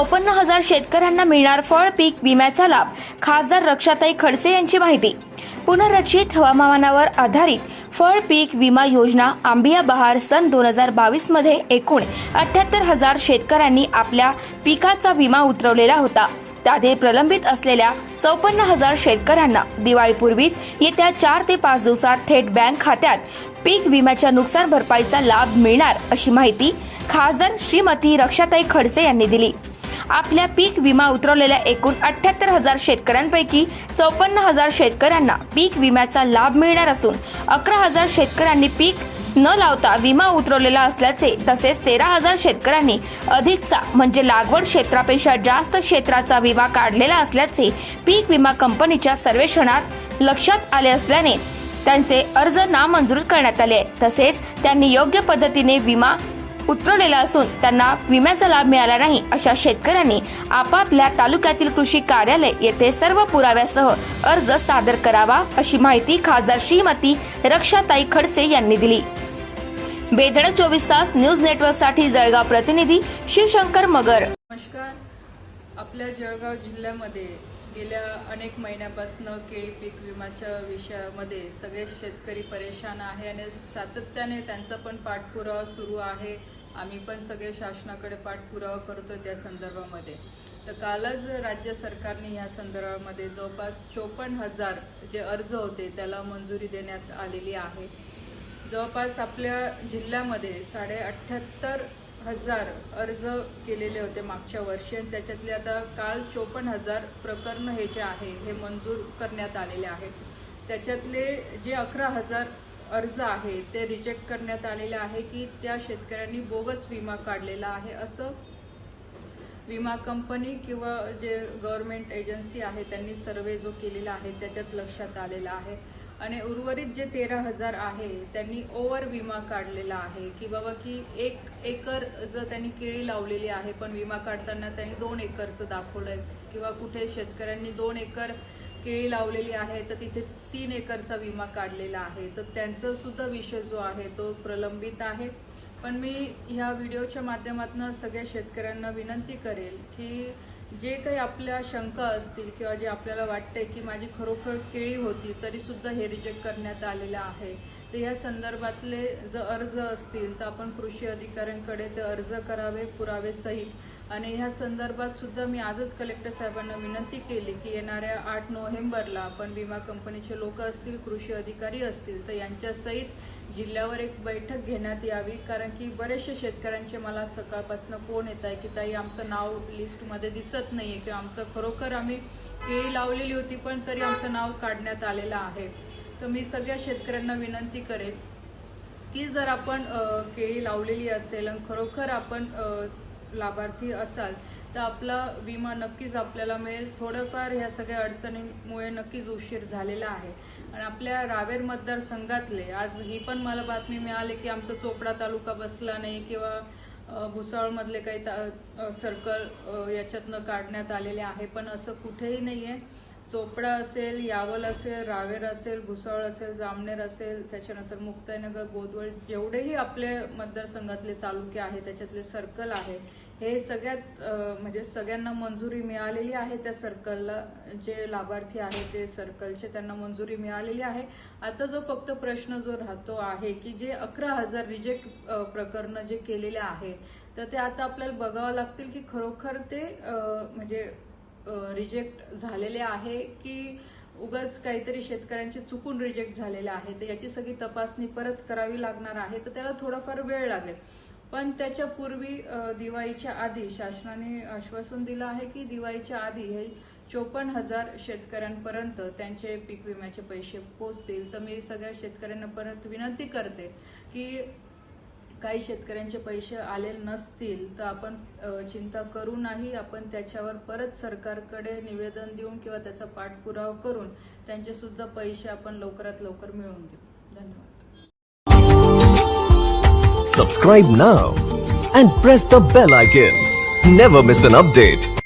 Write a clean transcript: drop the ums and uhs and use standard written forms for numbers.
54,000 शेतकऱ्यांना मिळणार फळ पीक विम्याचा लाभ। खासदार रक्षाताई खडसे यांची माहिती। पुनर्रचित हवामानावर आधारित फळ पीक विमा योजना आंबिया बहार सन 2022 मध्ये एकूण 78,000 शेतकऱ्यांनी आपल्या पिकाचा विमा उतरवलेला होता। त्यामध्ये प्रलंबित असलेल्या 54,000 शेतकऱ्यांना दिवाळीपूर्वीच येत्या 4 ते 5 दिवसात थेट बँक खात्यात पीक विम्याच्या नुकसान भरपाईचा लाभ मिळणार अशी माहिती खासदार श्रीमती रक्षाताई खडसे यांनी दिली। आपल्या पीक विमा उतरवलेल्या एकूण 78,000 शेतकऱ्यांपैकी 54,000 शेतकऱ्यांना पीक विम्याचा लाभ मिळणार असून 11,000 शेतकऱ्यांनी पीक न लावता विमा उतरवलेला असल्याचे, तसेच 13,000 शेतकऱ्यांनी अधिकचा म्हणजे लागवड क्षेत्रापेक्षा जास्त क्षेत्राचा विमा काढलेला असल्याचे पीक विमा कंपनीच्या सर्वेक्षणात लक्षात आले असल्याने त्यांचे अर्ज नामंजूर करण्यात आले। तसेच त्यांनी योग्य पद्धतीने विमा उतरवलेला असून त्यांना विम्याचा लाभ मिळाला नाही अशा शेतकऱ्यांनी आपापल्या तालुक्यातील कृषी कार्यालय येथे सर्व पुराव्यासह अर्ज सादर करावा अशी माहिती खासदार श्रीमती रक्षाताई खडसे यांनी दिली। बेधडक 24 तास न्यूज नेटवर्क साठी जळगाव प्रतिनिधी शिवशंकर मगर। नमस्कार। आपल्या जळगाव जिल्ह्यामध्ये गेल्या अनेक महिन्यापासून केळी पीक विम्याच्या विषयामध्ये सगळे शेतकरी परेशान आहे आणि सातत्याने त्यांचा पण पाठपुरावा सुरू आहे। आम्ही पण सगळे शासनाकडे पाठपुरावा करतो त्या संदर्भामध्ये। तर कालच राज्य सरकारने या संदर्भामध्ये जवळपास 54,000 जे अर्ज होते त्याला मंजुरी देण्यात आलेली आहे। जवळपास आपल्या जिल्ह्यामध्ये 78,500 अर्ज केलेले होते मागच्या वर्षी आणि त्याच्यातले आता काल 54,000 प्रकरण हे जे आहे हे मंजूर करण्यात आलेले आहेत। त्याच्यातले जे 11,000 अर्ज आहे ते रिजेक्ट करण्यात आलेले आहे की त्या शेतकऱ्यांनी बोगस विमा काढलेला आहे असं विमा कंपनी किंवा जे गव्हर्नमेंट एजन्सी आहे त्यांनी सर्वे जो केलेला आहे त्याच्यात लक्षात आलेला आहे। आणि उर्वरित जे 13,000 आहे त्यांनी ओव्हर विमा काढलेला आहे की बाबा की 1 एकर जर त्यांनी केळी लावलेली आहे पण विमा काढताना त्यांनी 2 एकरचं दाखवलंय किंवा कुठे शेतकऱ्यांनी 2 एकर केळी लावलेली आहे तर तिथे 3 एकरचा विमा काढलेला आहे। तर त्यांचा सुद्धा विषय जो आहे तो प्रलंबित आहे। पण मी ह्या व्हिडिओच्या माध्यमातून सगळ्या शेतकऱ्यांना विनंती करेल की जे काही आपल्या शंका असतील किंवा जे आपल्याला वाटते की माझी खरोखर केळी होती तरी सुद्धा हे रिजेक्ट करण्यात आलेलं आहे, तर या संदर्भातले जर अर्ज असतील तर आपण कृषी अधिकाऱ्यांकडे ते अर्ज करावे पुरावे सहित। आणि ह्या संदर्भात सुद्धा मी आजच कलेक्टर साहेबांना विनंती केली की येणाऱ्या 8 नोव्हेंबरला आपण विमा कंपनीचे लोक असतील, कृषी अधिकारी असतील तर यांच्या सहित जिल्ह्यावर एक बैठक घेण्यात यावी। कारण की बरेचसे शेतकऱ्यांचे मला सकाळपासून फोन येत आहे की ताई आमचं नाव लिस्टमध्ये दिसत नाहीये किंवा आमचं खरोखर आम्ही केळी लावलेली होती पण तरी आमचं नाव काढण्यात आलेलं आहे। तर मी सगळ्या शेतकऱ्यांना विनंती करेन की जर आपण केळी लावलेली असेल आणि खरोखर आपण लाभार्थी असाल तर आपला विमा नक्कीच आपल्याला मिळेल। थोडंफार ह्या सगळ्या अडचणींमुळे नक्कीच उशीर झालेला आहे। आणि आपल्या रावेर मतदारसंघातले आज ही पण मला बातमी मिळाली की आमचा चोपडा तालुका बसला नाही किंवा भुसावळमधले काही सर्कल याच्यातनं काढण्यात आलेले आहे, पण असं कुठेही नाहीये। चोपडा असेल, यावल असेल, रावेर असेल, भुसावळ असेल, जामनेर असेल, त्याच्यानंतर मुक्ताईनगर, गोदवळ जेवढेही आपल्या मतदारसंघातले तालुके आहेत त्याच्यातले सर्कल आहे हे सगळ्यात म्हणजे सगळ्यांना मंजुरी मिळालेली आहे। त्या सर्कलला जे लाभार्थी आहे ते सर्कलचे त्यांना मंजुरी मिळालेली आहे। आता जो फक्त प्रश्न जो राहतो आहे की जे 11,000 रिजेक्ट प्रकरण जे केलेले आहे तर ते आता आपल्याला बघावं लागतील की खरोखर ते म्हणजे रिजेक्ट झालेले आहे की उगाच काहीतरी शेतकऱ्यांचे चुकून रिजेक्ट झालेले आहे। तर याची सगळी तपासणी परत करावी लागणार आहे, तर त्याला थोडाफार वेळ लागेल। पण त्याच्या पूर्वी दिवाळीच्या आधी शासनाने आश्वासन दिलं आहे की दिवाळीच्या आधी हे 54,000 शेतकऱ्यांपर्यंत त्यांचे पीक विम्याचे पैसे पोहोचतील। तर मी सगळ्या शेतकऱ्यांना परत विनंती करते की काही शेतकऱ्यांचे पैसे आले नसतील तर आपण चिंता करू नाही, आपण त्याच्यावर परत सरकारकडे निवेदन देऊन किंवा त्याचा पाठपुरावा करून त्यांचे सुद्धा पैसे आपण लवकरात लवकर मिळवून देऊ। धन्यवाद। Subscribe now and press the bell icon. Never miss an update.